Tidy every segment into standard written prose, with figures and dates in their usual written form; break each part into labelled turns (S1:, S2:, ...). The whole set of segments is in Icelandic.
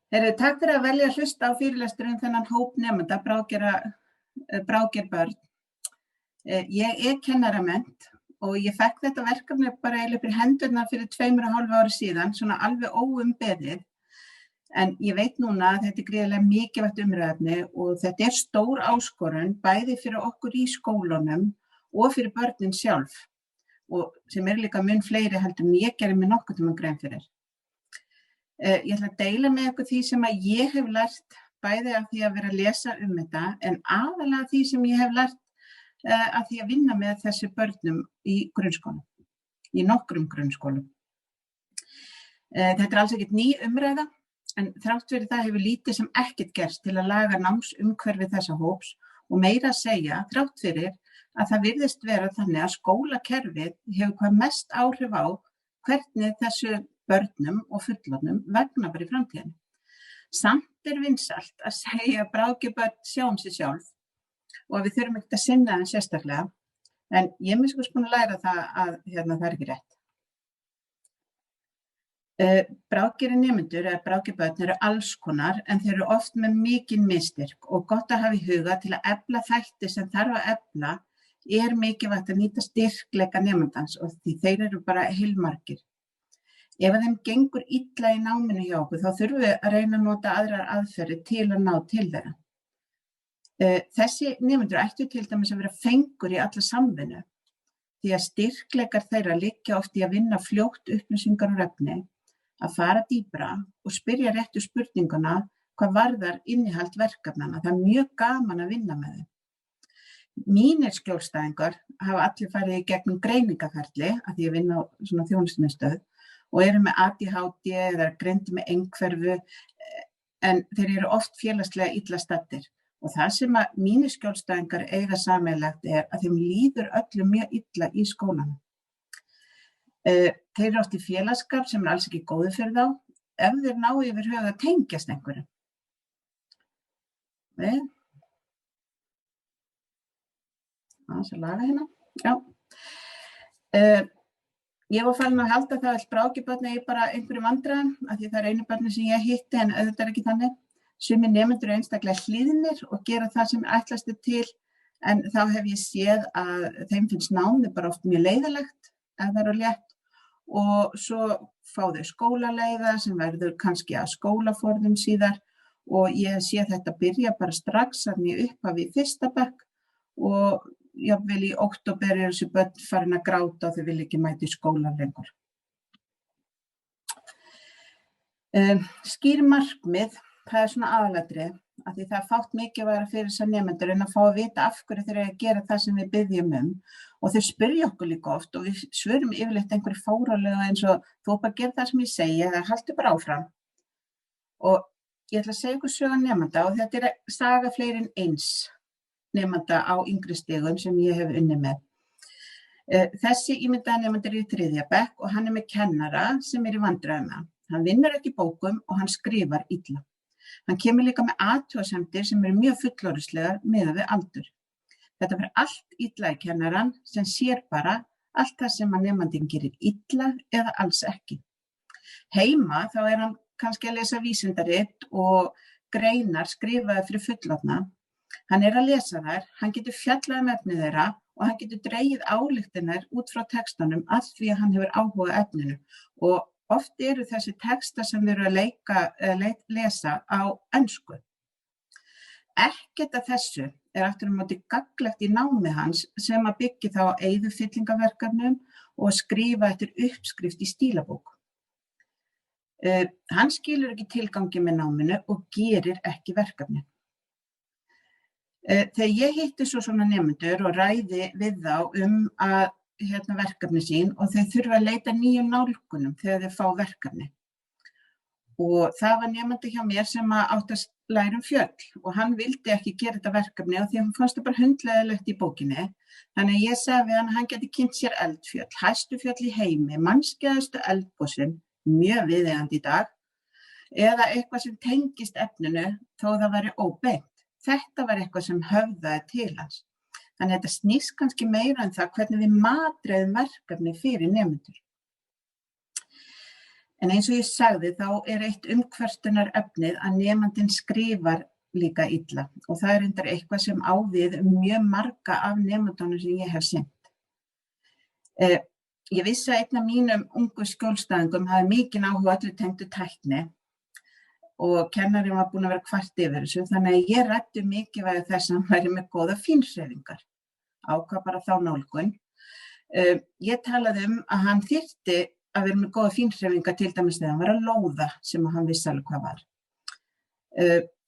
S1: Takk fyrir að velja að hlusta á fyrirlestur þennan hóp nemenda, bráðger börn. Ég kennaramennt og ég fekk þetta verkefni bara eiginlega fyrir hendurnar fyrir 2,5 ári síðan, svona alveg óumbeðið. En ég veit núna að þetta gríðarlega mikilvægt umræðefni og þetta stór áskorun bæði fyrir okkur í skólunum og fyrir börnin sjálf og sem líka mun fleiri heldur en ég gerði mér nokkuð tímann grein fyrir. Ég ætla að deila með ykkur því sem að ég hef lært bæði af því að vera að lesa þetta en aðalega því sem ég hef lært af því að vinna með þessi börnum í grunnskólum, í nokkrum grunnskólum. Þetta alls ekkert ný umræða en þrátt fyrir það hefur lítið sem ekkert gerst til að laga námsumhverfi þessa hóps og meira að segja þrátt fyrir að það virðist vera þannig að skólakerfið hefur hvað mest áhrif á hvernig þessu börnum og fullorðnum vegna bara í framtíðinni. Samt vinsælt að segja að bráðgebörn sjá sig sjálf og við þurfum ekkert að sinna þeim sérstaklega, en ég er mjög búin að læra það að það er ekki rétt. Bráðgerir nemendur eða bráðgebörn eru alls konar en þeir eru oft með mikinn misstyrk og gott að hafa í huga til að efla þætti sem þarf að efla mikilvægt að nýta styrkleika nemandans og því þeir eru bara heilmargir. Ef að þeim gengur illa í náminu hjá okkur, þá þurfum við að reyna að nota aðrar aðferðir til að ná til þeirra. Þessi nemendur ættu til dæmis að vera fengur í alla samvinnu, því að styrkleikar þeirra liggja oft í að vinna fljótt upplýsingar og efni, að fara dýpra og spyrja réttu spurninguna hvað varðar innihald verkefnanna. Það er mjög gaman að vinna með þeim. Mínir skjólstæðingar hafa allir farið í gegnum greiningaferli, að því að vinna á svona þjónustumiðstöð, og eru með ADHD eða greindir með einhverfu en þeir eru oft félagslega illa staddir og það sem að mínir skjólstæðingar eiga sameiginlegt að þeim líður öllum mjög illa í skólanum. Þeir eru oft í félagsskap sem alls ekki góður fyrir þá ef þeir ná yfir höfuð að tengjast einhverjum. Aðeins að laga hérna. Já. Ég var farin að halda það að bráðgebörn eigi bara einhverjum vandræðum af því það einu barni sem ég hitti en auðvitað ekki þannig. Sumir nemendur einstaklega hlýðnir og gera það sem ætlast til en þá hef ég séð að þeim finnst námið bara oft mjög leiðilegt ef það eru létt og svo fá þau skólaleiða sem verður kannski að skólaforðum síðar og ég sé þetta byrja bara strax að mér upphafi í 1. bekk og jafnvel í október eru þessi börn farin að gráta og þau vilja ekki mæta í skólann lengur. Skýr markmið, það er svona aðalatriði, af því það er fátt mikilvægara fyrir þessar nemendur en að fá að vita af hverju þeir eru að gera það sem við biðjum og þeir spyrja okkur líka oft og við svörum yfirleitt einhverju fárálega eins og þú bara gera það sem ég segi eða haltu bara áfram. Og ég ætla að segja ykkur sögu nemenda og þetta er saga fleiri en eins nemenda á yngri stigum sem ég hef unnið með. Þessi ímyndaði nemandi í 3. bekk og hann með kennara sem í vandræðum. Hann vinnur ekki bókum og hann skrifar illa. Hann kemur líka með athugasemdir sem eru mjög fullorðislegar miðað við aldur. Þetta fyrir allt illa í kennarann sem sér bara allt það sem að nemandinn gerir illa eða alls ekki. Heima þá hann kannski að lesa vísindarit og greinar skrifaði fyrir fullorðna. Hann að lesa þær, hann getur fjallað efnið þeirra og hann getur dregið ályktanir út frá textanum af því að hann hefur áhuga á efninu og oft eru þessi textar sem við erum að lesa á ensku. Ekkert af þessu aftur á móti gagnlegt í námi hans sem að byggja þá á eyðufyllingaverkefnum og skrifa eftir uppskrift í stílabók. Hann skilur ekki tilgangi með náminu og gerir ekki verkefni. Þegar ég hitti svo svona nemendur og ræði við þá að verkefni sín og þau þurfa að leita nýjum nálgunum þegar þau fá verkefni. Og það var nemandi hjá mér sem átti að læra fjöll og hann vildi ekki gera þetta verkefni og því hann fannst það bara hundleiðilegt í bókinni. Þannig að ég sagði við hann að hann geti kynnt sér eldfjöll, hæstu fjöll í heimi, mannskæðustu eldgosin, mjög viðeigandi í dag, eða eitthvað sem tengist efninu þó það væri óbeint. Þetta var eitthvað sem höfðaði til hans. Þannig að þetta snýst kannski meira en það hvernig við matreiðum verkefni fyrir nemendur. En eins og ég sagði þá eitt umkvörtunar efnið að nemandinn skrifar líka illa og það reyndar eitthvað sem á við mjög marga af nemendunum sem ég hef sinnt. Ég vissi að einn af mínum ungu skjólstæðingum hafði mikinn áhuga öllu tengdu tækni og kennarinn var búinn að vera kvart yfir þessu, þannig að ég ræddi mikilvægi þess að hann væri með góða fínhreyfingar. Ákvað bara þá nálgun. Ég talaði að hann þyrfti að vera með góða fínhreyfingar til dæmis þegar hann var að lóða sem hann vissi alveg hvað var.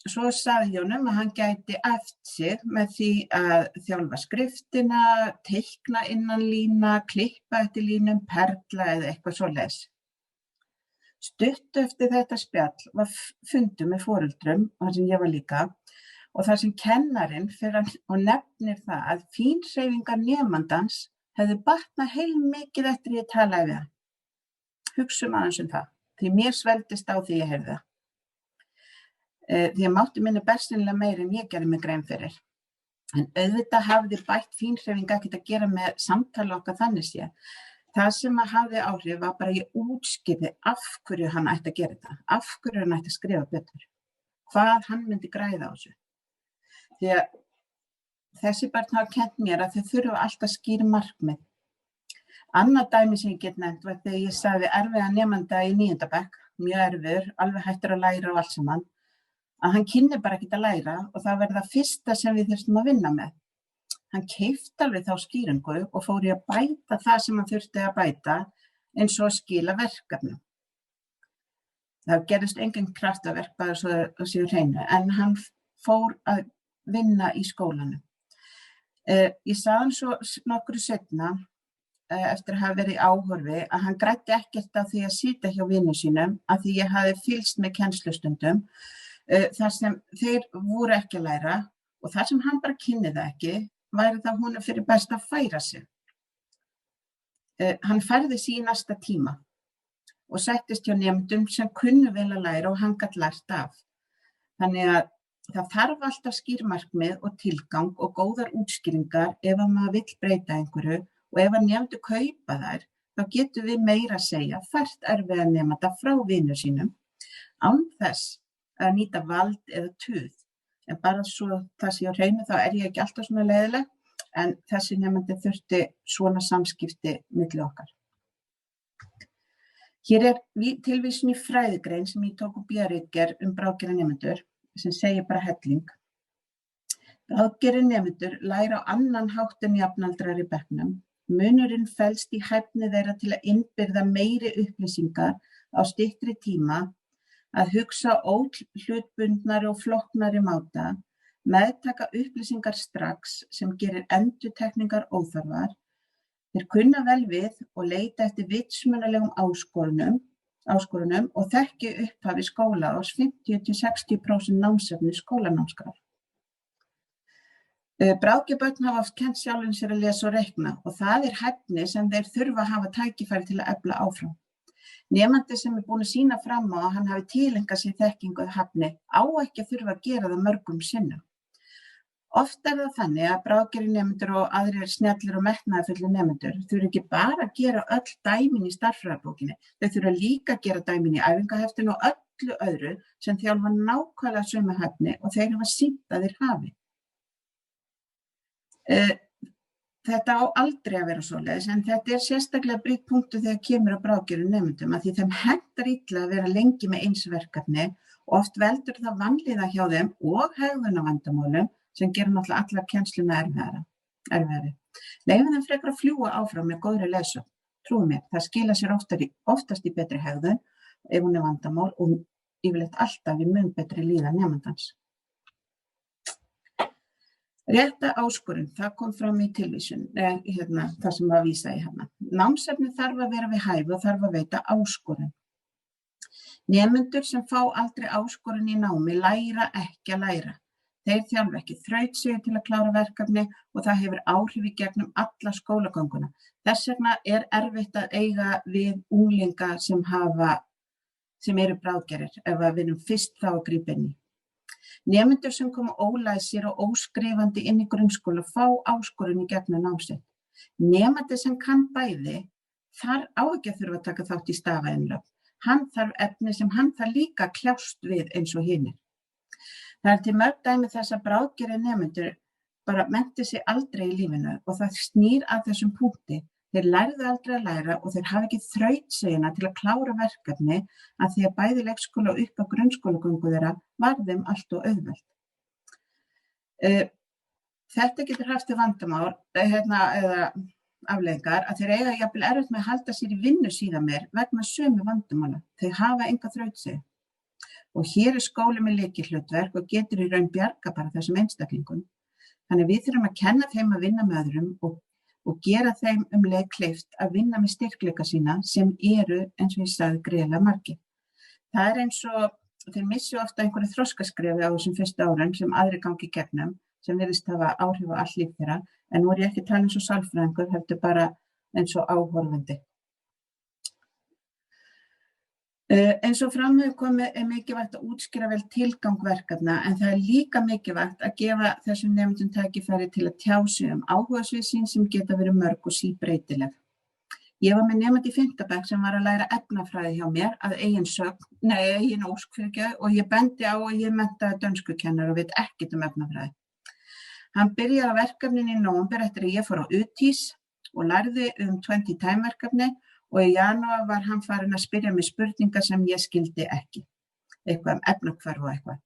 S1: Svo sagði ég honum að hann gæti æft sig með því að þjálfa skriftina, teikna innan lína, klippa eftir línum, perla eða eitthvað svoleiðis. Stuttu eftir þetta spjall var fundur með foreldrum, þar sem ég var líka, og þar sem kennarinn fyrir og nefnir það að fínhreyfingar nemandans hefðu batnað heilmikið eftir ég talaði við hann. Hugsum aðeins það, því mér svelgdist á því ég heyrði það. Því að mátti minni bersinilega meira en ég gerði mig grein fyrir. En auðvitað hafði bætt fínhreyfing ekkert að gera með samtali okkar þannig séð. Það sem hafði áhrif var bara ég útskýrði af hverju hann ætti að gera þetta, af hverju hann ætti að skrifa betur, hvað hann myndi græða á þessu. Því að þessi börn hafa kennt mér að þau þurfa alltaf skýr markmið. Annað dæmi sem ég get nefnt var þegar ég sagði erfiða nemanda í 9. bekk, mjög erfiður, alveg hættur að læra og allt saman, að hann kynni bara ekkert að læra og það verði það fyrsta sem við þurftum að vinna með. Hann keypti alveg þá skýringu og fór í að bæta það sem hann þurfti að bæta eins og að skila verkefnum. Það gerðist engin kraftaverk bara svo að séu hreinu, en hann fór að vinna í skólanum. Ég sagði hann svo nokkru seinna, eftir að hafa verið í áhorfi, að hann græddi ekkert á því að sitja hjá vinum sínum, að því ég hafði fylgst með kennslustundum, þar sem þeir voru ekki að læra og þar sem hann bara kynni það ekki, væri það honum fyrir best að færa sig. Hann færði sig í næsta tíma og settist hjá nemendum sem kunnu vel að læra og hann gat lært af. Þannig að það þarf alltaf skýrmarkmið og tilgang og góðar útskýringar ef að maður vill breyta einhverju og ef að nemendur kaupa þær, þá getum við meira að segja fært erfiða nemanda frá vinum sínum án þess að nýta vald eða tuð. En bara svo það sé á hreinu þá ég ekki alltaf svona leiðileg, en þessi nemandi þurfti svona samskipti milli okkar. Hér tilvísun í fræðigrein sem ég tók upp bíaritgerð bráðgerða nemendur, sem segir bara helling. Bráðgerðir nemendur læra á annan hátt en jafnaldrar í bekknum. Munurinn felst í hæfni þeirra til að innbyrða meiri upplýsingar á styttri tíma, að hugsa óhlutbundnari og flóknari máta, meðtaka upplýsingar strax sem gerir endurtekningar óþarfar. Þeir kunna vel við og leita eftir vitsmunalegum áskorunum og þekki upphafi skólaárs 50–60% námsefni skólanámskrár. Bráðgerbörn hafa oft kennt sjálfum sér að lesa og reikna og það hæfni sem þeir þurfa að hafa tækifæri til að efla áfram. Nemandi sem búinn að sýna fram á að hann hafi tileinkað sér þekkingu og hæfni á ekki að þurfa að gera það mörgum sinnum. Oft það þannig að bráðgerðir nemendur og aðrir snjallir og metnaðarfullir nemendur þurfa ekki bara að gera öll dæmin í stærðfræðibókinni, þau þurfa líka að gera dæmin í æfingaheftinu og öllu öðru sem þjálfa nákvæmlega sömu hæfni og þeir hafa sýnt að þeir hafi. Þetta á aldrei að vera svoleiðis, en þetta sérstaklega brýnt punktur þegar kemur að bráðgerðum nemendum, að því þeim hentar illa að vera lengi með eins verkefni og oft veldur það vanlíðan hjá þeim og hegðunarvandamálum sem gerir náttúrulega alla kennsluna erfiðari. Leyfum þeim frekar að fljúga áfram með góðri leiðsögn. Trúið mér, það skila sér oftast í betri hegðun ef hún vandamál og yfirleitt alltaf í mun betri líðan nemandans. Rétta áskorun, það kom fram í tilvísun, það sem var vísað í hérna. Námsefni þarf að vera við hæfi og þarf að veita áskorun. Nemendur sem fá aldrei áskorun í námi læra ekki að læra. Þeir þjálfa ekki þrautseigju til að klára verkefni og það hefur áhrif í gegnum alla skólagönguna. Þess vegna erfitt að eiga við unglinga sem eru bráðgerðir ef við erum fyrst þá að grípa inn í. Nemendur sem koma ólæsir og óskrifandi inn í grunnskóla fá áskorun í gegnum nám sitt. Nemandi sem kann bæði þar á ekki að þurfa að taka þátt í stafaeinlögn. hann þarf efni sem hann þarf líka að kljást við eins og hinir. Það til mörg dæmi þess að bráðgerðir nemendur bara mennti sig aldrei í lífinu og það snýr að þessum punkti. Þeir lærðu aldrei að læra og þeir hafa ekki þrautseigina til að klára verkefni að því að bæði leikskóla og upp á grunnskólagöngu þeirra var þeim allt og auðvelt. Þetta getur haft til vandamál eða afleiðingar að þeir eiga jafnvel erfitt með að halda sér í vinnu síðan meir vegna sömu vandamála. Þeir hafa enga þrautseig. Og hér skóli með lykilhlutverk og getur í raun bjarga bara þessum einstaklingum. Þannig við þurfum að kenna þeim að vinna með öðrum og gera þeim leið kleift að vinna með styrkleika sína sem eru, eins og ég sagði, gríðarlega margir. Það eins og þeir missi ofta einhverju þroskaskrefi á þessum fyrstu árum sem aðrir gangi í gegnum, sem virðist hafa áhrif á allt líf þeirra, en nú ég ekki að tala eins og sálfræðingur, heldur bara eins og áhorfandi. Eins og fram hefur komið mikilvægt að útskýra vel tilgang verkefna en það líka mikilvægt að gefa þessum nemendum tækifæri til að tjá sig áhugasvið sín sem geta verið mörg og síbreytileg. Ég var með nemend í 5. bekk sem var að læra efnafræði hjá mér að eigin ósk og ég bendi á að ég menntaði dönskukennar og veit ekkert efnafræði. Hann byrjaði á verkefninu í nóvember eftir að ég fór á UTIS og lærði 20 time verkefni og í janúar var hann farinn að spyrja mig spurningar sem ég skildi ekki, eitthvað efnahvarf og eitthvað.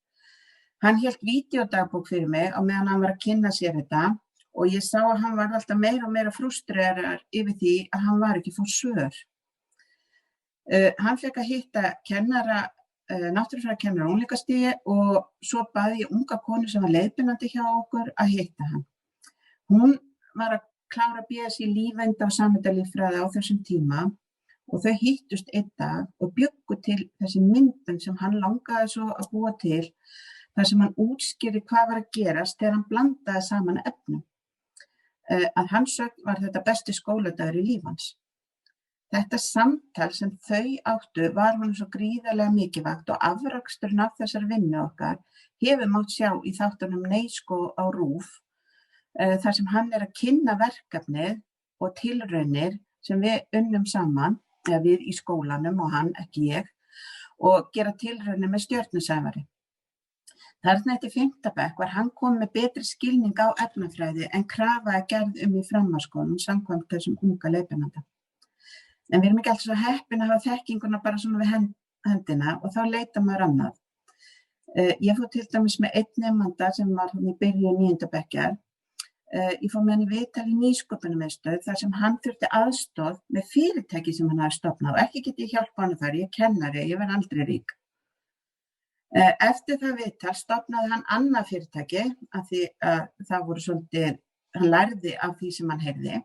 S1: Hann hélt vídeódagbók fyrir mig á meðan hann var að kynna sér þetta og ég sá að hann var alltaf meira og meira frústreraður yfir því að hann var ekki fór svör. Hann fékk að hitta kennara, náttúrufræðikennara á unglingastigi og svo baði ég unga konu sem var leiðbeinandi hjá okkur að hitta hann. Hún var að klára BS í lífeinda og samheitafræði á þessum tíma og þau hittust einn dag og bjuggu til þessi myndun sem hann langaði svo að búa til þar sem hann útskýrði hvað var að gerast þegar hann blandaði saman efnum. Að hans sögn var þetta besti skóladagur í líf hans. Þetta samtal sem þau áttu var honum svo gríðarlega mikilvægt og afraksturinn af þessar vinnu okkar hefur mátt sjá í þáttunum Neysko á RÚV þar sem hann að kynna verkefnið og tilraunir sem við unnum saman, eða við í skólanum og hann, ekki ég, og gera tilraunir með stjörnusæfari. Þarna eftir 5. bekk var hann kominn með betri skilning á efnafræði en krafa gerð í framhaldsskólum samkvæmt þessum unga leiðbeinanda. En við erum ekki alltaf svo heppin að hafa þekkinguna bara svona við hendina og þá leita maður annað. Ég fór til dæmis með einn nemanda sem var í byrjun 9. bekkjar. Ég fór með hann í viðtal í nýsköpunarmiðstöð þar sem hann þurfti aðstoð með fyrirtæki sem hann hafði stofnað og ekki get ég hjálpa hann þar, ég er kennari, ég verð aldrei rík. Eftir það viðtal stofnaði hann annað fyrirtæki af því að það voru svolítið, hann lærði af því sem hann heyrði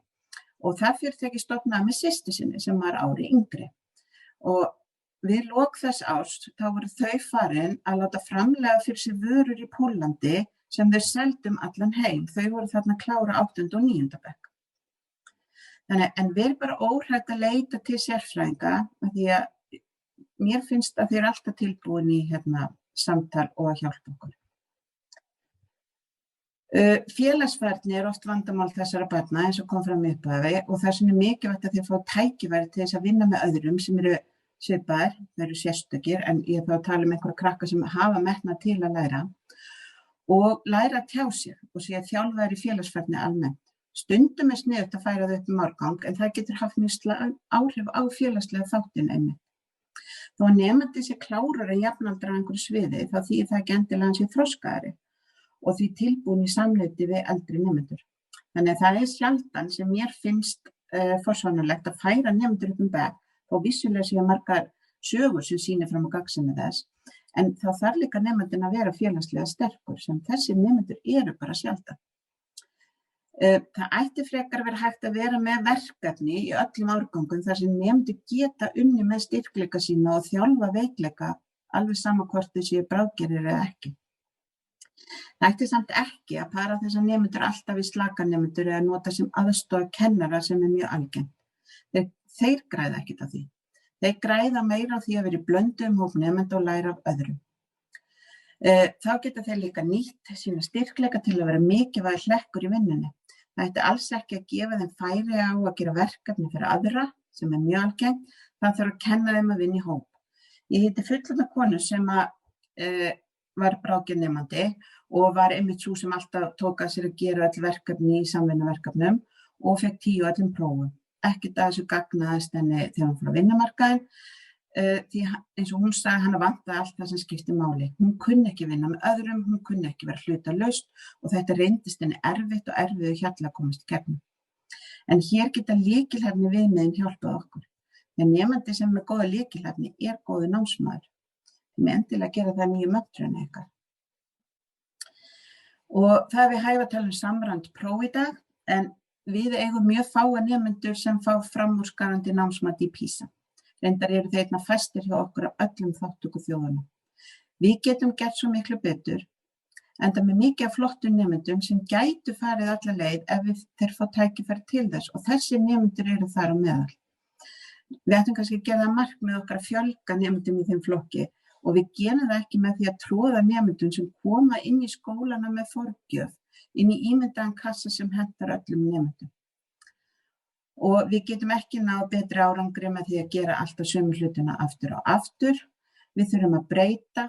S1: og það fyrirtæki stofnaði með systur sinni sem var ári yngri. Og við lok þess árs þá voru þau farin að láta framleiða fyrir sig vörur í Póllandi sem þau seldum allan heim. Þau voru þarna að klára 8. og 9. bekk. En við erum bara óhrætt að leita til sérfræðinga af því að mér finnst að þeir eru alltaf tilbúin í samtal og að hjálpa okkur. Félagsfærni oft vandamál þessara barna eins og kom fram í upphafi og það sem mikilvægt að þeir fá tækifæri til þess að vinna með öðrum sem eru svipaðir, þeir eru sérstökir en ég þá að tala einhverja krakka sem hafa metnað til að læra og læra að tjá sig og sé að þjálfaðir í félagsfærni almennt. Stundum sniðugt að færa þau upp árgang en það getur haft mjög áhrif á félagslega þáttinn einmitt. Þó að nemandi sé klárari en jafnaldrar á einhverju sviði þá þýðir það ekki endilega hann sé þroskaðri og því tilbúin í samleiti við eldri nemendur. Þannig að það sjaldan sem mér finnst forsvaranlegt að færa nemendur upp bekk og vissulega séu margar sögur sem sýnir fram á gagnsemi þess, en þá þarf líka nemandinn að vera félagslega sterkur sem þessir nemendur eru bara sjaldan. Það ætti frekar að vera hægt að vera með verkefni í öllum árgangum þar sem nemendur geta unnið með styrkleika sína og þjálfa veikleika alveg sama hvort þau séu bráðgerðir eða ekki. Það ætti samt ekki að para þessar nemendur alltaf í slaka nemendur eða nota sem aðstoð kennara sem mjög algengt. Þeir græða ekkert af því. Þeir græða meira á því að vera í blönduðum hóp nemenda og læra af öðrum. Þá geta þeir líka nýtt sína styrkleika til að vera mikilvægur hlekkur í vinnunni. Það ætti alls ekki að gefa þeim færi á að gera verkefni fyrir aðra, sem mjög algengt, það þarf að kenna þeim að vinna í hóp. Ég hitti fullorðna konu sem var bráðgernemandi og var einmitt sú sem alltaf tók að sér að gera öll verkefni í samvinnuverkefnum og fekk 10 á öllum prófum. Ekkert að þessu gagnaðist henni þegar hún fór á vinnumarkaðinn, því eins og hún sagði hana vantaði allt það sem skipti máli. Hún kunni ekki vinna með öðrum, hún kunni ekki vera hlutalaust og þetta reyndist henni erfitt og erfiður hjalla að komast í gegnum. En hér geta lykilhæfni viðmiðin hjálpað okkur. En nemandi sem er góða lykilhæfni er góður námsmaður. Þið með endilega gera það nýju möntrunni ykkar. Og það er við hæfa að tala um samræmt próf í dag, en við eigum mjög fáa nemendur sem fá framúrskarandi námsmat í PISA. Reyndar eru þeir einna fæstir hjá okkur af öllum þátttöku þjóðunum. Við getum gert svo miklu betur, enda með mikið af flottum nemendum sem gætu farið alla leið ef þeir fá tækifæri til þess og þessi nemendur eru þar á meðal. Við ættum kannski að gera það markmið okkar að fjölga nemendum í þeim flokki og við gerum það ekki með því að troða nemendum sem koma inn í skólana með forgjöf, inn í ímyndaðan kassa sem hentar öllum nemendum. Og við getum ekki náð betri árangri með því að gera alltaf sömu hlutina aftur og aftur. Við þurfum að breyta,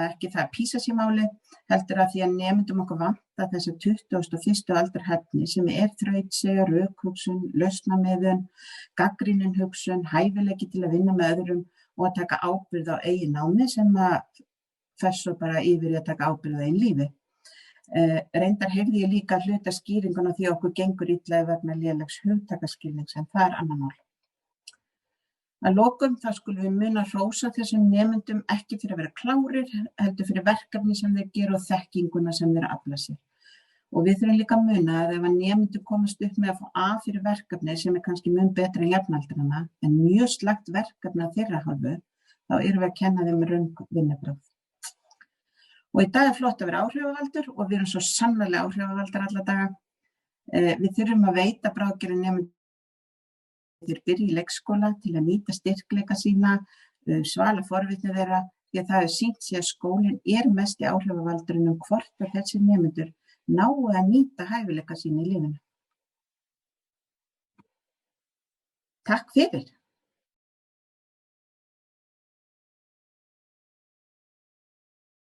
S1: ekki það að PISA sé máli, heldur að því að nemendum okkur vanta þessa 21. aldar hæfni sem er þrautseigja, rökhugsun, lausnamiðun, gagnrýnin hugsun, hæfileiki til að vinna með öðrum og að taka ábyrgð á eigin námi sem að fer svo bara yfir í að taka ábyrgð á eigin lífi. Reyndar heyrði ég líka hluta skýringuna því okkur gengur illa vegna lélegs hugtakaskilnings en það er annar mál. Að lokum þá skulum við muna hrósa þessum nemendum ekki fyrir að vera klárir, heldur fyrir verkefni sem þeir gera og þekkinguna sem þeir afla sér. Og við þurfum líka að muna að ef að nemendur komast upp með að fá A fyrir verkefni sem er kannski mun betra en jafnaldrana, en mjög slakt verkefni að þeirra hálfu, þá erum við að kenna þeim röng vinnubrögð. Og í dag er flott að vera áhrifavaldur og við erum svo sannarlega áhrifavaldar alla daga. Við þurfum að veita bráðgerðum nemendum þeir byrja í leikskóla til að nýta styrkleika sína, svala forvitni þeirra, því að það er sýnt sig að skólinn er mesti áhrifavaldurinn hvort að þessi nemendur nái að nýta hæfileika sína í lífinu. Takk fyrir.